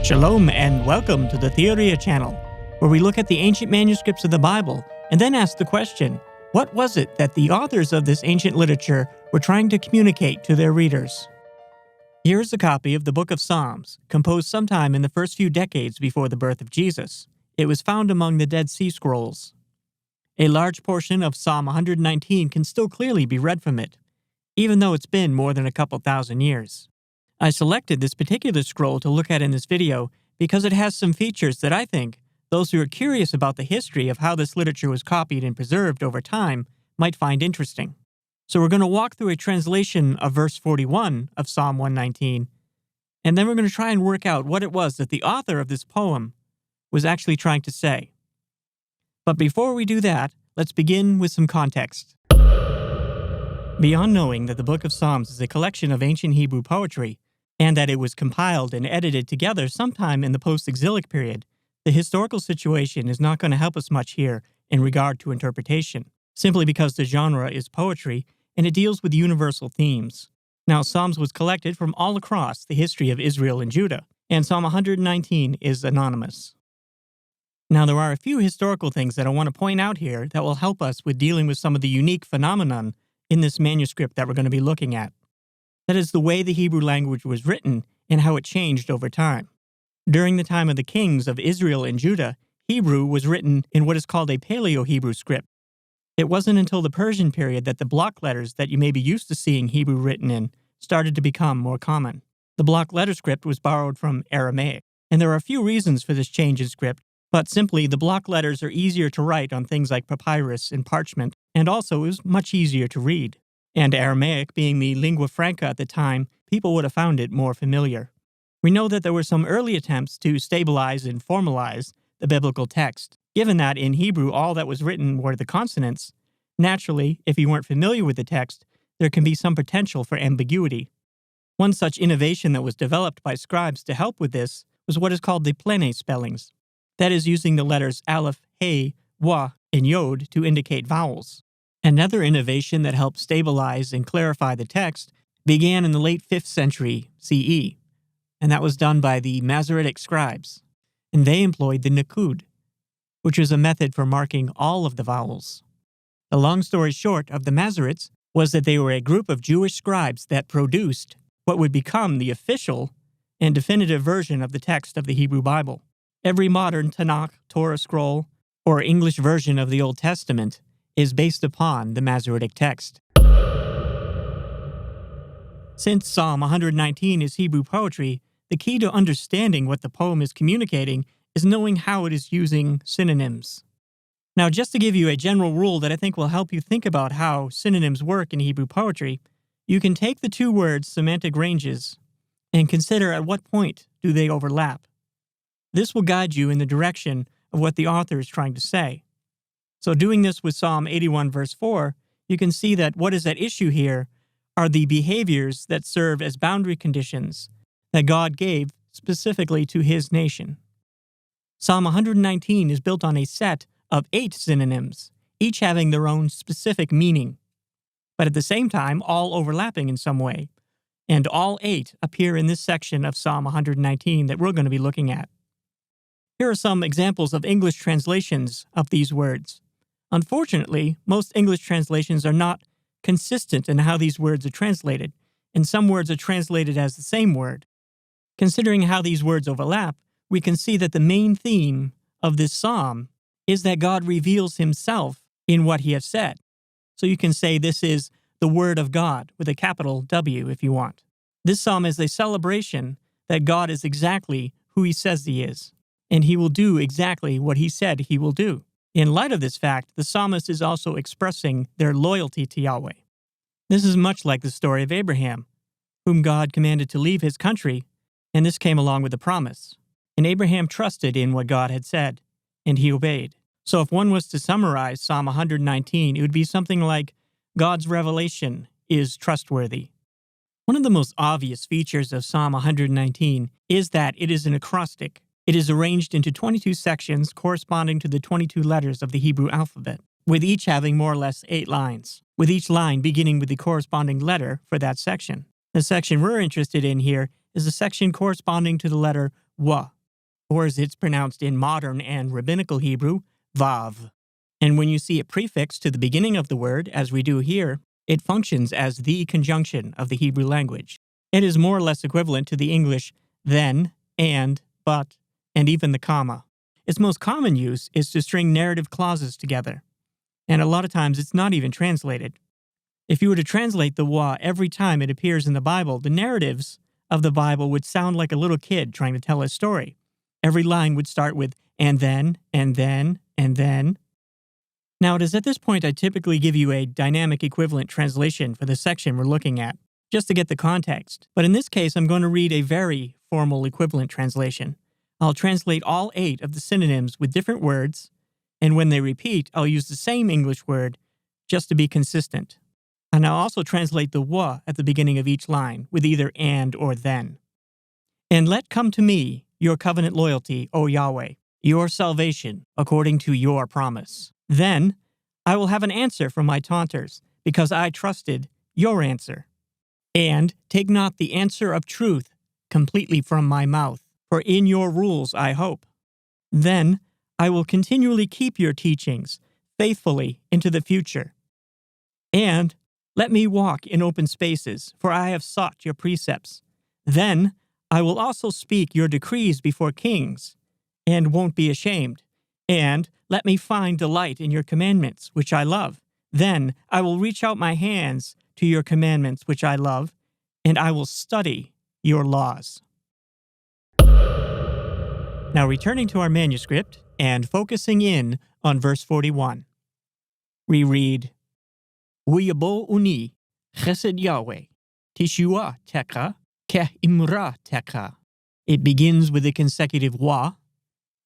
Shalom and welcome to the Theoria channel, where we look at the ancient manuscripts of the Bible and then ask the question, what was it that the authors of this ancient literature were trying to communicate to their readers? Here is a copy of the Book of Psalms, composed sometime in the first few decades before the birth of Jesus. It was found among the Dead Sea Scrolls. A large portion of Psalm 119 can still clearly be read from it, even though it's been more than a couple thousand years. I selected this particular scroll to look at in this video because it has some features that I think those who are curious about the history of how this literature was copied and preserved over time might find interesting. So we're going to walk through a translation of verse 41 of Psalm 119, and then we're going to try and work out what it was that the author of this poem was actually trying to say. But before we do that, let's begin with some context. Beyond knowing that the Book of Psalms is a collection of ancient Hebrew poetry, and that it was compiled and edited together sometime in the post-exilic period, the historical situation is not going to help us much here in regard to interpretation, simply because the genre is poetry and it deals with universal themes. Now, Psalms was collected from all across the history of Israel and Judah, and Psalm 119 is anonymous. Now, there are a few historical things that I want to point out here that will help us with dealing with some of the unique phenomenon in this manuscript that we're going to be looking at. That is the way the Hebrew language was written and how it changed over time. During the time of the kings of Israel and Judah, Hebrew was written in what is called a Paleo-Hebrew script. It wasn't until the Persian period that the block letters that you may be used to seeing Hebrew written in started to become more common. The block letter script was borrowed from Aramaic, and there are a few reasons for this change in script, but simply the block letters are easier to write on things like papyrus and parchment, and also is much easier to read. And Aramaic being the lingua franca at the time, people would have found it more familiar. We know that there were some early attempts to stabilize and formalize the biblical text. Given that in Hebrew all that was written were the consonants, naturally, if you weren't familiar with the text, there can be some potential for ambiguity. One such innovation that was developed by scribes to help with this was what is called the plene spellings. That is using the letters aleph, he, wa, and yod to indicate vowels. Another innovation that helped stabilize and clarify the text began in the late 5th century CE, and that was done by the Masoretic scribes, and they employed the nakud, which was a method for marking all of the vowels. The long story short of the Masoretes was that they were a group of Jewish scribes that produced what would become the official and definitive version of the text of the Hebrew Bible. Every modern Tanakh, Torah scroll, or English version of the Old Testament is based upon the Masoretic text. Since Psalm 119 is Hebrew poetry, the key to understanding what the poem is communicating is knowing how it is using synonyms. Now, just to give you a general rule that I think will help you think about how synonyms work in Hebrew poetry, you can take the two words' semantic ranges and consider at what point do they overlap. This will guide you in the direction of what the author is trying to say. So doing this with Psalm 81 verse 4, you can see that what is at issue here are the behaviors that serve as boundary conditions that God gave specifically to His nation. Psalm 119 is built on a set of 8 synonyms, each having their own specific meaning, but at the same time all overlapping in some way, and all 8 appear in this section of Psalm 119 that we're going to be looking at. Here are some examples of English translations of these words. Unfortunately, most English translations are not consistent in how these words are translated, and some words are translated as the same word. Considering how these words overlap, we can see that the main theme of this psalm is that God reveals Himself in what He has said. So you can say this is the Word of God with a capital W if you want. This psalm is a celebration that God is exactly who He says He is, and He will do exactly what He said He will do. In light of this fact, the psalmist is also expressing their loyalty to Yahweh. This is much like the story of Abraham, whom God commanded to leave his country, and this came along with the promise. And Abraham trusted in what God had said, and he obeyed. So if one was to summarize Psalm 119, it would be something like, God's revelation is trustworthy. One of the most obvious features of Psalm 119 is that it is an acrostic. It is arranged into 22 sections corresponding to the 22 letters of the Hebrew alphabet, with each having more or less 8 lines, with each line beginning with the corresponding letter for that section. The section we're interested in here is the section corresponding to the letter wa, or as it's pronounced in modern and rabbinical Hebrew, vav. And when you see it prefixed to the beginning of the word, as we do here, it functions as the conjunction of the Hebrew language. It is more or less equivalent to the English then, and, but, and even the comma. Its most common use is to string narrative clauses together, and a lot of times it's not even translated. If you were to translate the wa every time it appears in the Bible, the narratives of the Bible would sound like a little kid trying to tell a story. Every line would start with, and then, and then, and then. Now, it is at this point I typically give you a dynamic equivalent translation for the section we're looking at, just to get the context. But in this case, I'm going to read a very formal equivalent translation. I'll translate all 8 of the synonyms with different words, and when they repeat, I'll use the same English word just to be consistent. And I'll also translate the wa at the beginning of each line with either and or then. And let come to me your covenant loyalty, O Yahweh, your salvation according to your promise. Then I will have an answer from my taunters, because I trusted your answer. And take not the answer of truth completely from my mouth, for in your rules I hope. Then I will continually keep your teachings faithfully into the future. And let me walk in open spaces, for I have sought your precepts. Then I will also speak your decrees before kings, and won't be ashamed. And let me find delight in your commandments, which I love. Then I will reach out my hands to your commandments, which I love, and I will study your laws. Now, returning to our manuscript and focusing in on verse 41, we read, Uyabo uni, chesed Yahweh, tishua teka, ke imra teka. It begins with the consecutive wa,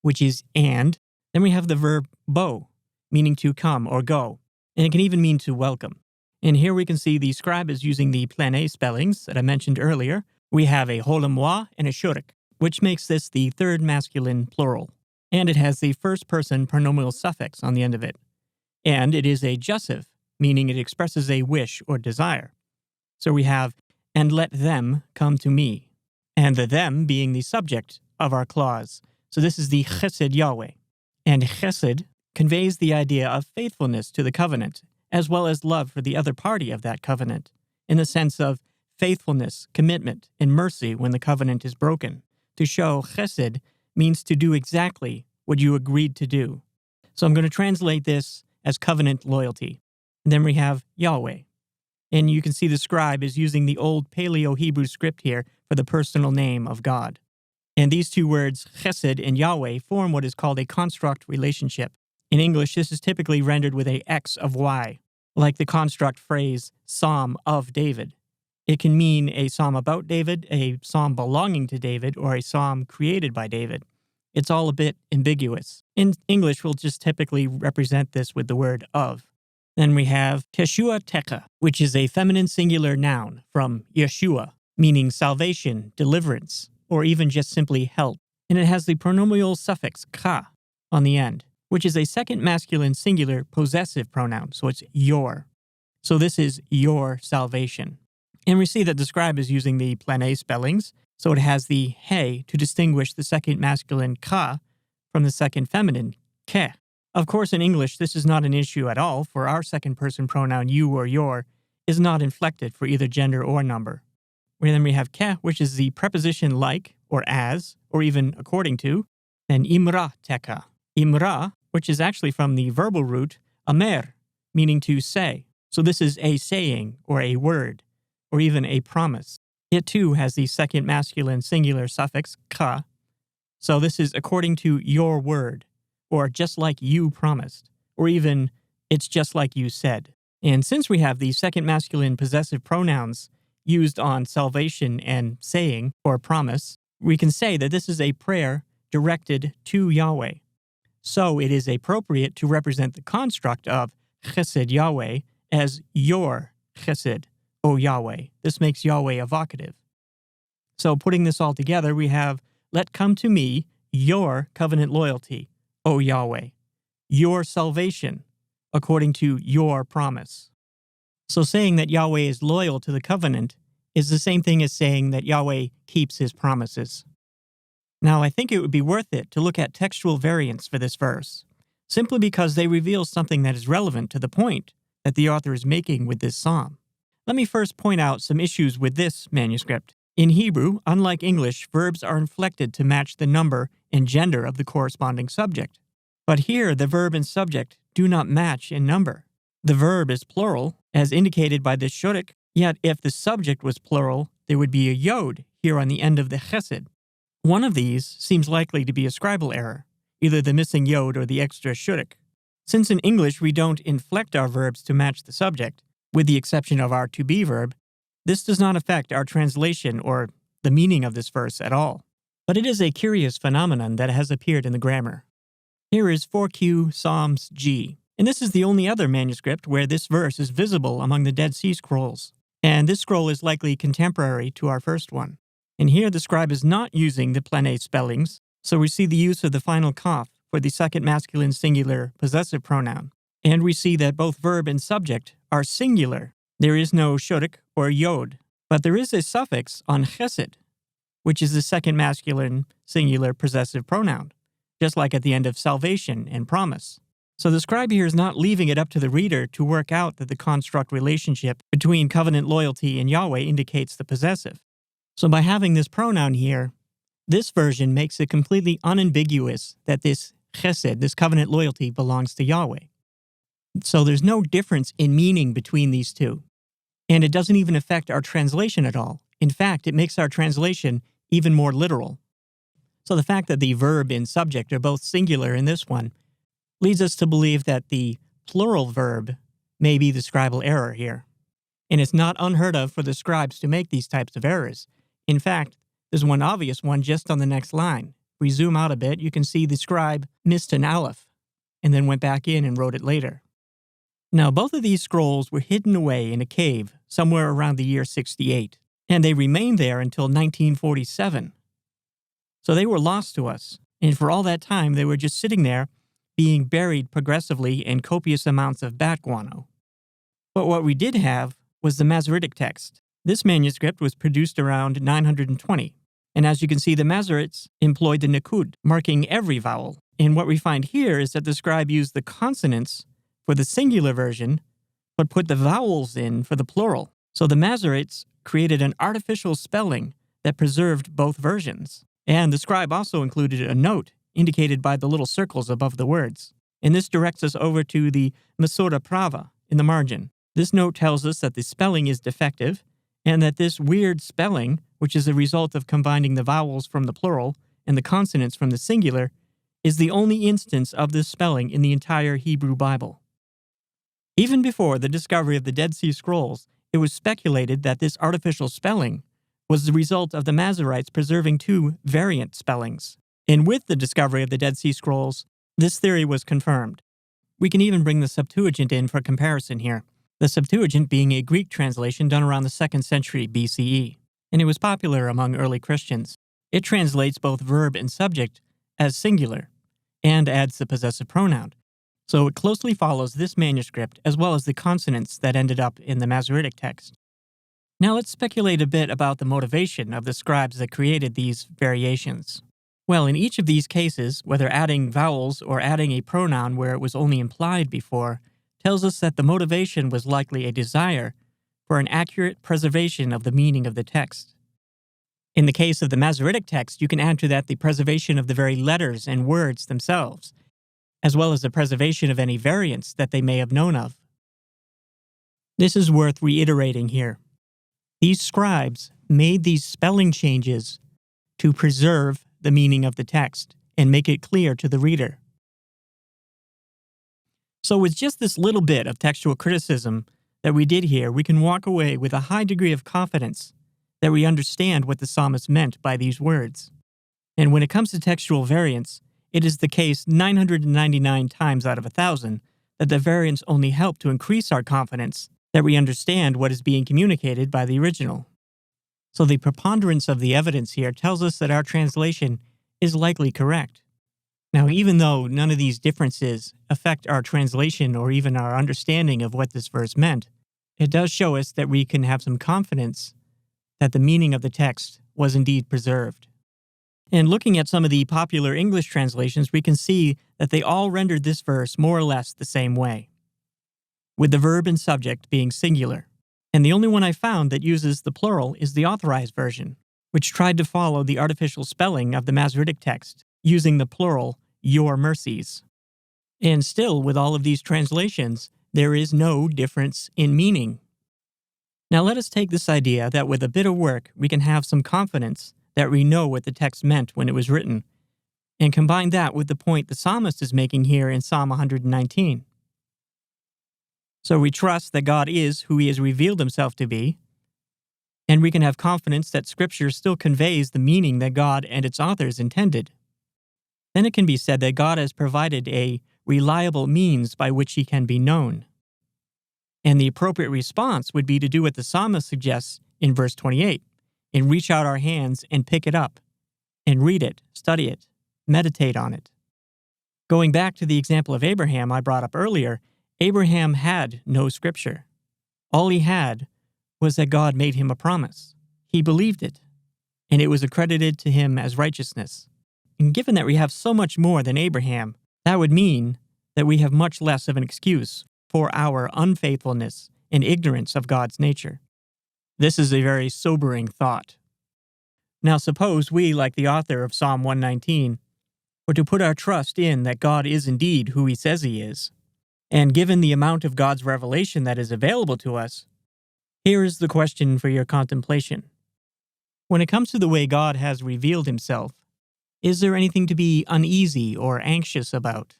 which is and. Then we have the verb bo, meaning to come or go, and it can even mean to welcome. And here we can see the scribe is using the plain spellings that I mentioned earlier. We have a holamois and a shurik, which makes this the third masculine plural. And it has the first person pronominal suffix on the end of it. And it is a jussive, meaning it expresses a wish or desire. So we have, and let them come to me, and the them being the subject of our clause. So this is the chesed Yahweh. And chesed conveys the idea of faithfulness to the covenant, as well as love for the other party of that covenant, in the sense of faithfulness, commitment, and mercy when the covenant is broken. To show chesed means to do exactly what you agreed to do. So I'm going to translate this as covenant loyalty. And then we have Yahweh. And you can see the scribe is using the old Paleo-Hebrew script here for the personal name of God. And these two words, chesed and Yahweh, form what is called a construct relationship. In English, this is typically rendered with a X of Y, like the construct phrase, Psalm of David. It can mean a psalm about David, a psalm belonging to David, or a psalm created by David. It's all a bit ambiguous. In English, we'll just typically represent this with the word of. Then we have Teshua Teka, which is a feminine singular noun from Yeshua, meaning salvation, deliverance, or even just simply help. And it has the pronominal suffix ka on the end, which is a second masculine singular possessive pronoun, so it's your. So this is your salvation. And we see that the scribe is using the plain spellings, so it has the he to distinguish the second masculine ka from the second feminine ke. Of course, in English, this is not an issue at all, for our second person pronoun you or your is not inflected for either gender or number. And then we have ke, which is the preposition like, or as, or even according to, and imra teka. Imra, which is actually from the verbal root amer, meaning to say. So this is a saying, or a word, or even a promise. It too has the second masculine singular suffix ka. So this is according to your word, or just like you promised, or even it's just like you said. And since we have the second masculine possessive pronouns used on salvation and saying, or promise, we can say that this is a prayer directed to Yahweh. So it is appropriate to represent the construct of chesed Yahweh as your chesed, O Yahweh. This makes Yahweh evocative. So putting this all together, we have, let come to me your covenant loyalty, O Yahweh, your salvation, according to your promise. So saying that Yahweh is loyal to the covenant is the same thing as saying that Yahweh keeps his promises. Now, I think it would be worth it to look at textual variants for this verse, simply because they reveal something that is relevant to the point that the author is making with this psalm. Let me first point out some issues with this manuscript. In Hebrew, unlike English, verbs are inflected to match the number and gender of the corresponding subject. But here, the verb and subject do not match in number. The verb is plural, as indicated by the shurik, yet if the subject was plural, there would be a yod here on the end of the chesed. One of these seems likely to be a scribal error, either the missing yod or the extra shurik. Since in English we don't inflect our verbs to match the subject, with the exception of our to be verb, this does not affect our translation or the meaning of this verse at all. But it is a curious phenomenon that has appeared in the grammar. Here is 4Q Psalms G, and this is the only other manuscript where this verse is visible among the Dead Sea Scrolls, and this scroll is likely contemporary to our first one. And here the scribe is not using the plane spellings, so we see the use of the final kaf for the second masculine singular possessive pronoun. And we see that both verb and subject are singular. There is no shurik or yod, but there is a suffix on chesed, which is the second masculine singular possessive pronoun, just like at the end of salvation and promise. So the scribe here is not leaving it up to the reader to work out that the construct relationship between covenant loyalty and Yahweh indicates the possessive. So by having this pronoun here, this version makes it completely unambiguous that this chesed, this covenant loyalty, belongs to Yahweh. So there's no difference in meaning between these two. And it doesn't even affect our translation at all. In fact, it makes our translation even more literal. So the fact that the verb and subject are both singular in this one leads us to believe that the plural verb may be the scribal error here. And it's not unheard of for the scribes to make these types of errors. In fact, there's one obvious one just on the next line. If we zoom out a bit, you can see the scribe missed an aleph and then went back in and wrote it later. Now, both of these scrolls were hidden away in a cave somewhere around the year 68, and they remained there until 1947. So they were lost to us, and for all that time they were just sitting there, being buried progressively in copious amounts of bat guano. But what we did have was the Masoretic text. This manuscript was produced around 920, and as you can see, the Masoretes employed the nikud, marking every vowel. And what we find here is that the scribe used the consonants for the singular version, but put the vowels in for the plural. So the Masoretes created an artificial spelling that preserved both versions. And the scribe also included a note indicated by the little circles above the words. And this directs us over to the Masora Prava in the margin. This note tells us that the spelling is defective, and that this weird spelling, which is a result of combining the vowels from the plural and the consonants from the singular, is the only instance of this spelling in the entire Hebrew Bible. Even before the discovery of the Dead Sea Scrolls, it was speculated that this artificial spelling was the result of the Masoretes preserving two variant spellings. And with the discovery of the Dead Sea Scrolls, this theory was confirmed. We can even bring the Septuagint in for comparison here, the Septuagint being a Greek translation done around the 2nd century BCE, and it was popular among early Christians. It translates both verb and subject as singular, and adds the possessive pronoun. So it closely follows this manuscript as well as the consonants that ended up in the Masoretic text. Now let's speculate a bit about the motivation of the scribes that created these variations. Well, in each of these cases, whether adding vowels or adding a pronoun where it was only implied before, tells us that the motivation was likely a desire for an accurate preservation of the meaning of the text. In the case of the Masoretic text, you can add to that the preservation of the very letters and words themselves, as well as the preservation of any variants that they may have known of. This is worth reiterating here. These scribes made these spelling changes to preserve the meaning of the text and make it clear to the reader. So with just this little bit of textual criticism that we did here, we can walk away with a high degree of confidence that we understand what the psalmist meant by these words. And when it comes to textual variants, it is the case 999 times out of 1,000 that the variants only help to increase our confidence that we understand what is being communicated by the original. So the preponderance of the evidence here tells us that our translation is likely correct. Now, even though none of these differences affect our translation or even our understanding of what this verse meant, it does show us that we can have some confidence that the meaning of the text was indeed preserved. And looking at some of the popular English translations, we can see that they all rendered this verse more or less the same way, with the verb and subject being singular. And the only one I found that uses the plural is the Authorized Version, which tried to follow the artificial spelling of the Masoretic text, using the plural, your mercies. And still, with all of these translations, there is no difference in meaning. Now let us take this idea that with a bit of work, we can have some confidence that we know what the text meant when it was written, and combine that with the point the psalmist is making here in Psalm 119. So we trust that God is who He has revealed Himself to be, and we can have confidence that Scripture still conveys the meaning that God and its authors intended. Then it can be said that God has provided a reliable means by which He can be known. And the appropriate response would be to do what the psalmist suggests in verse 28, and reach out our hands and pick it up, and read it, study it, meditate on it. Going back to the example of Abraham I brought up earlier, Abraham had no Scripture. All he had was that God made him a promise. He believed it, and it was accredited to him as righteousness. And given that we have so much more than Abraham, that would mean that we have much less of an excuse for our unfaithfulness and ignorance of God's nature. This is a very sobering thought. Now suppose we, like the author of Psalm 119, were to put our trust in that God is indeed who He says He is. And given the amount of God's revelation that is available to us, here is the question for your contemplation. When it comes to the way God has revealed Himself, is there anything to be uneasy or anxious about?